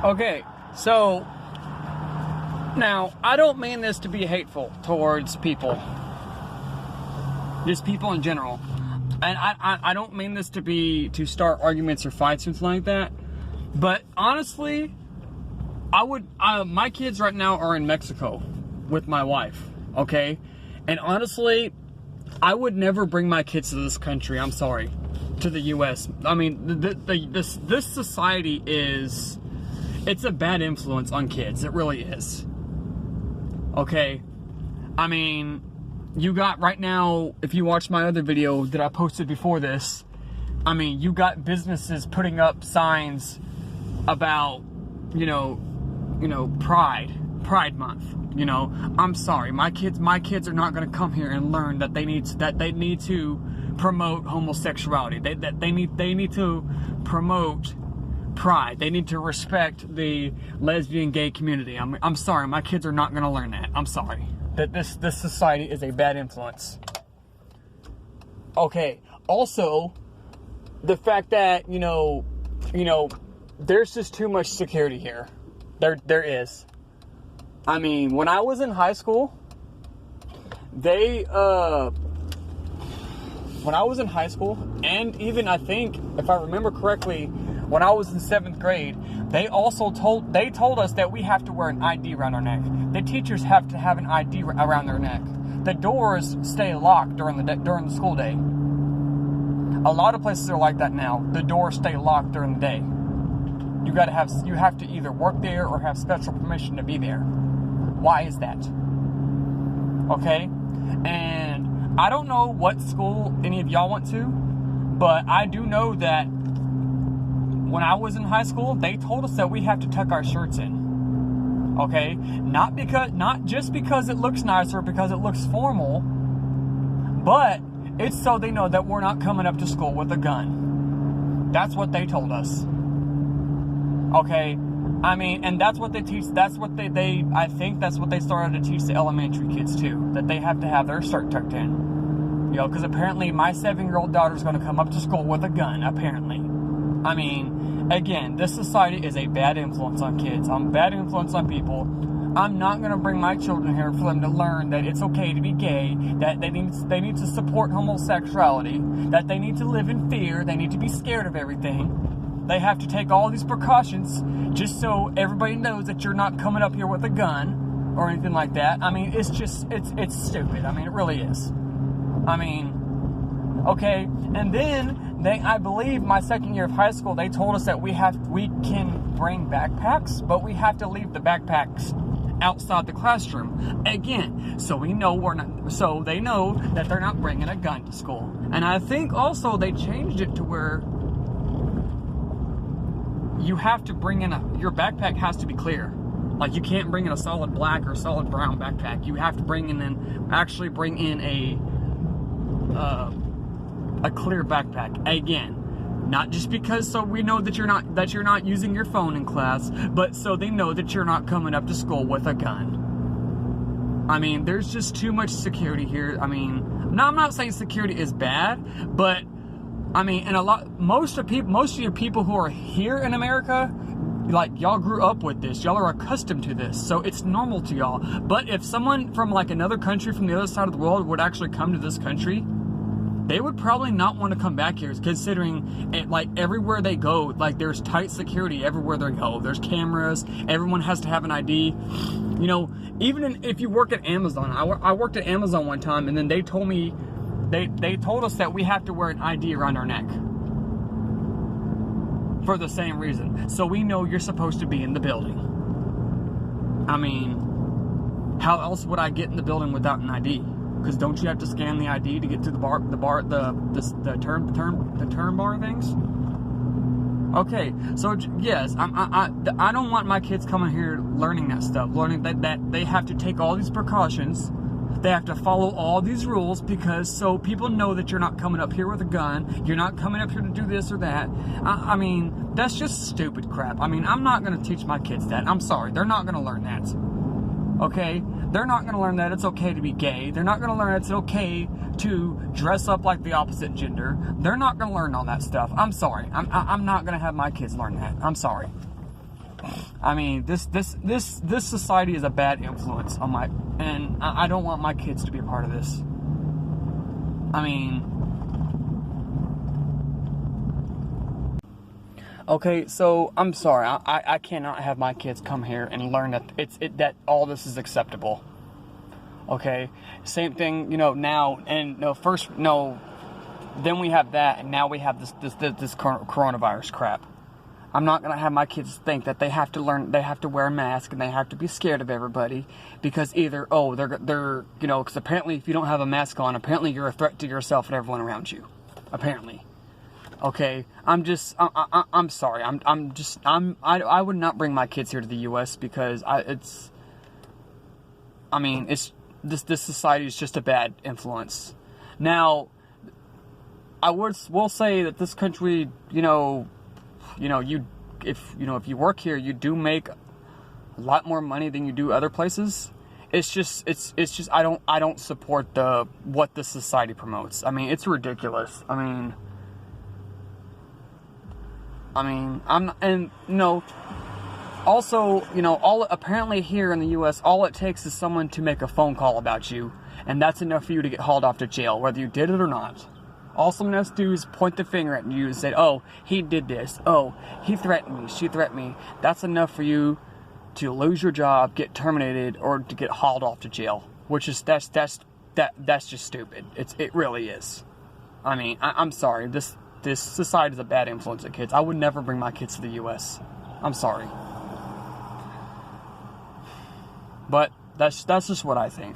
Okay, so now I don't mean this to be hateful towards people, just people in general, and I don't mean this to start arguments or fights or something like that. But honestly, my kids right now are in Mexico with my wife, okay? And honestly, I would never bring my kids to this country. I'm sorry, to the U.S. I mean, this society it's a bad influence on kids. It really is. Okay, I mean, you got right now, if you watch my other video that I posted before this, I mean, you got businesses putting up signs about, you know, Pride Month. You know, I'm sorry, my kids are not going to come here and learn that they need to promote homosexuality. They need to promote pride. They need to respect the lesbian, gay community. I'm sorry, my kids are not going to learn that. I'm sorry. That this society is a bad influence. Okay. Also, the fact that you know, there's just too much security here. There is. I mean, when I was in high school, and even I think, if I remember correctly, when I was in 7th grade, they told us that we have to wear an ID around our neck. The teachers have to have an ID around their neck. The doors stay locked during the school day. A lot of places are like that now. The doors stay locked during the day. You have to either work there or have special permission to be there. Why is that? Okay? And I don't know what school any of y'all went to, but I do know that when I was in high school, they told us that we have to tuck our shirts in. Okay? Not just because it looks nice or because it looks formal, but it's so they know that we're not coming up to school with a gun. That's what they told us. Okay? I mean, and that's what they teach. That's what I think that's what they started to teach the elementary kids too. That they have to have their shirt tucked in. You know, because apparently my 7-year-old daughter's going to come up to school with a gun, apparently. I mean, again, this society is a bad influence on kids. A bad influence on people. I'm not going to bring my children here for them to learn that it's okay to be gay, that they need to support homosexuality, that they need to live in fear, they need to be scared of everything. They have to take all these precautions just so everybody knows that you're not coming up here with a gun or anything like that. I mean, it's stupid. I mean, it really is. I mean, okay. And then I believe my 2nd year of high school, they told us that we can bring backpacks, but we have to leave the backpacks outside the classroom. Again, so they know that they're not bringing a gun to school. And I think also they changed it to where you have to bring in your backpack has to be clear. Like, you can't bring in a solid black or solid brown backpack. You have to bring in a clear backpack. Again, not just because so we know that you're not using your phone in class, but so they know that you're not coming up to school with a gun. I mean, there's just too much security here. I mean, no, I'm not saying security is bad, but I mean, and most of your people who are here in America, like, y'all grew up with this. Y'all are accustomed to this. So it's normal to y'all. But if someone from like another country, from the other side of the world, would actually come to this country, they would probably not want to come back here, considering it, like, everywhere they go, like, there's tight security everywhere they go. There's cameras. Everyone has to have an ID. You know, even if you work at Amazon. I worked at Amazon one time, and then they told me, They told us that we have to wear an ID around our neck for the same reason. So we know you're supposed to be in the building. I mean, how else would I get in the building without an ID? Because don't you have to scan the ID to get to the turn bar things? Okay, so yes, I don't want my kids coming here learning that stuff, learning that they have to take all these precautions. They have to follow all these rules because so people know that you're not coming up here with a gun. You're not coming up here to do this or that. I mean, that's just stupid crap. I mean, I'm not going to teach my kids that. I'm sorry. They're not going to learn that. Okay? They're not going to learn that it's okay to be gay. They're not going to learn it's okay to dress up like the opposite gender. They're not going to learn all that stuff. I'm sorry. I'm not going to have my kids learn that. I'm sorry. I mean, this society is a bad influence on and I don't want my kids to be a part of this. I mean, okay, so I'm sorry, I cannot have my kids come here and learn that that all this is acceptable. Okay, same thing, now, and then we have that, and now we have this coronavirus crap. I'm not gonna have my kids think that they have to wear a mask and they have to be scared of everybody because either they're because apparently if you don't have a mask on, apparently you're a threat to yourself and everyone around you. Apparently. Okay, I'm sorry. I would not bring my kids here to the U.S. because this society is just a bad influence. Now, will say that this country, if you work here, you do make a lot more money than you do other places. It's just I don't support what the society promotes. I mean, it's ridiculous. Also, apparently here in the U.S., all it takes is someone to make a phone call about you, and that's enough for you to get hauled off to jail, whether you did it or not. All someone has to do is point the finger at you and say, oh, he did this. Oh, he threatened me. She threatened me. That's enough for you to lose your job, get terminated, or to get hauled off to jail, which is, that's just stupid. It really is. I mean, I'm sorry. This society is a bad influence on kids. I would never bring my kids to the U.S. I'm sorry. But that's just what I think.